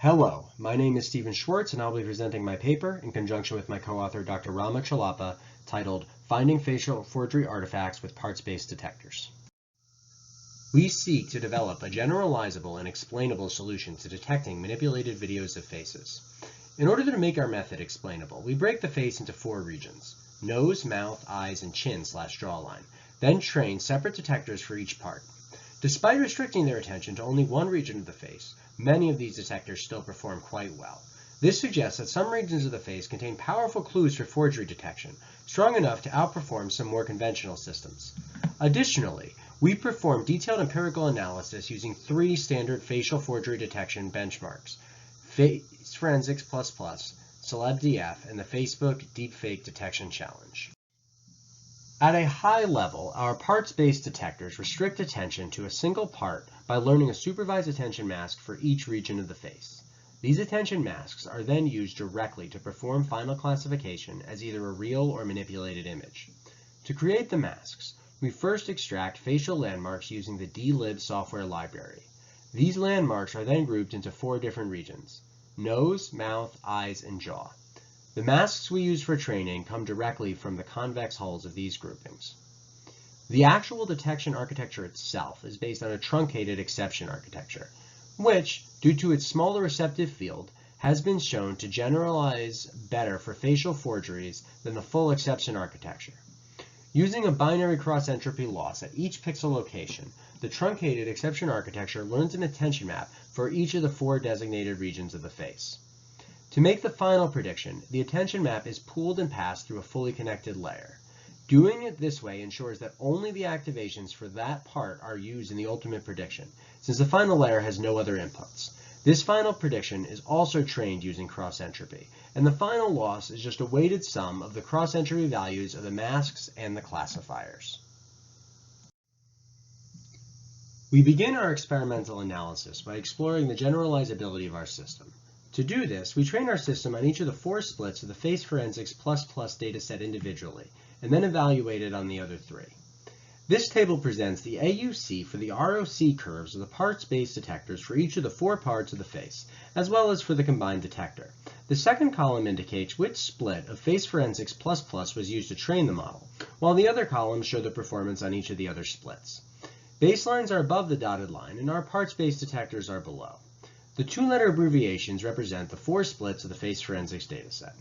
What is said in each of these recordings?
Hello, my name is Stephen Schwartz and I'll be presenting my paper in conjunction with my co-author Dr. Chellappa titled Finding Facial Forgery Artifacts with Parts-Based Detectors. We seek to develop a generalizable and explainable solution to detecting manipulated videos of faces. In order to make our method explainable, we break the face into 4 regions: nose, mouth, eyes, and chin/jawline, then train separate detectors for each part. Despite restricting their attention to only one region of the face, many of these detectors still perform quite well. This suggests that some regions of the face contain powerful clues for forgery detection, strong enough to outperform some more conventional systems. Additionally, we perform detailed empirical analysis using 3 standard facial forgery detection benchmarks: Face Forensics++, CelebDF, and the Facebook Deepfake Detection Challenge. At a high level, our parts-based detectors restrict attention to a single part by learning a supervised attention mask for each region of the face. These attention masks are then used directly to perform final classification as either a real or manipulated image. To create the masks, we first extract facial landmarks using the dlib software library. These landmarks are then grouped into 4 different regions: nose, mouth, eyes, and jaw. The masks we use for training come directly from the convex hulls of these groupings. The actual detection architecture itself is based on a truncated exception architecture, which, due to its smaller receptive field, has been shown to generalize better for facial forgeries than the full exception architecture. Using a binary cross-entropy loss at each pixel location, the truncated exception architecture learns an attention map for each of the 4 designated regions of the face. To make the final prediction, the attention map is pooled and passed through a fully connected layer. Doing it this way ensures that only the activations for that part are used in the ultimate prediction, since the final layer has no other inputs. This final prediction is also trained using cross-entropy, and the final loss is just a weighted sum of the cross-entropy values of the masks and the classifiers. We begin our experimental analysis by exploring the generalizability of our system. To do this, we train our system on each of the 4 splits of the Face Forensics++ dataset individually, and then evaluate it on the other 3. This table presents the AUC for the ROC curves of the parts-based detectors for each of the 4 parts of the face, as well as for the combined detector. The second column indicates which split of Face Forensics++ was used to train the model, while the other columns show the performance on each of the other splits. Baselines are above the dotted line, and our parts-based detectors are below. The 2-letter abbreviations represent the 4 splits of the Face Forensics dataset.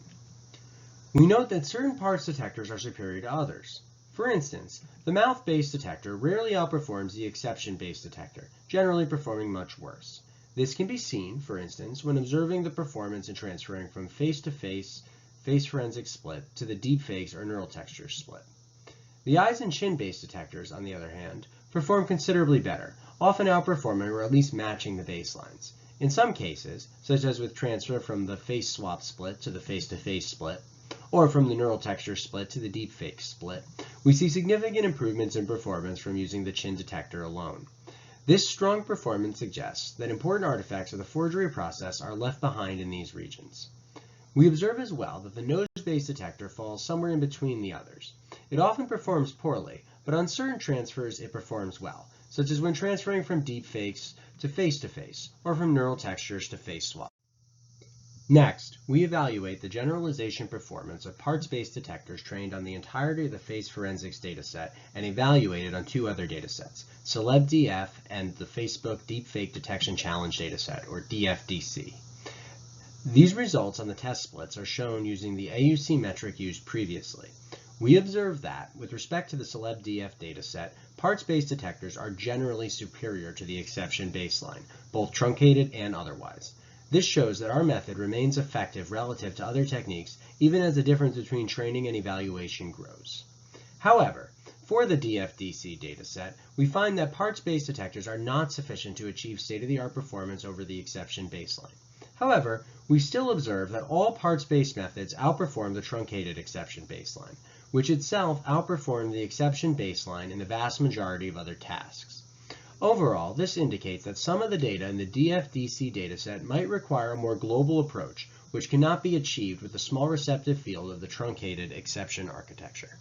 We note that certain parts detectors are superior to others. For instance, the mouth-based detector rarely outperforms the exception-based detector, generally performing much worse. This can be seen, for instance, when observing the performance in transferring from face-to-face Face Forensics split to the deepfakes or neural textures split. The eyes and chin-based detectors, on the other hand, perform considerably better, often outperforming or at least matching the baselines. In some cases, such as with transfer from the face swap split to the face-to-face split, or from the neural texture split to the deepfake split, we see significant improvements in performance from using the chin detector alone. This strong performance suggests that important artifacts of the forgery process are left behind in these regions. We observe as well that the nose-based detector falls somewhere in between the others. It often performs poorly, but on certain transfers it performs well, such as when transferring from deepfakes to face-to-face, or from neural textures to face swap. Next, we evaluate the generalization performance of parts-based detectors trained on the entirety of the Face Forensics dataset and evaluated on 2 other datasets, CelebDF and the Facebook Deepfake Detection Challenge dataset, or DFDC. These results on the test splits are shown using the AUC metric used previously. We observe that, with respect to the CelebDF dataset, parts-based detectors are generally superior to the exception baseline, both truncated and otherwise. This shows that our method remains effective relative to other techniques, even as the difference between training and evaluation grows. However, for the DFDC dataset, we find that parts-based detectors are not sufficient to achieve state-of-the-art performance over the exception baseline. However, we still observe that all parts-based methods outperform the truncated exception baseline, which itself outperformed the exception baseline in the vast majority of other tasks. Overall, this indicates that some of the data in the DFDC dataset might require a more global approach, which cannot be achieved with the small receptive field of the truncated exception architecture.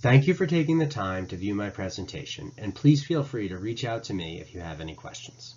Thank you for taking the time to view my presentation, and please feel free to reach out to me if you have any questions.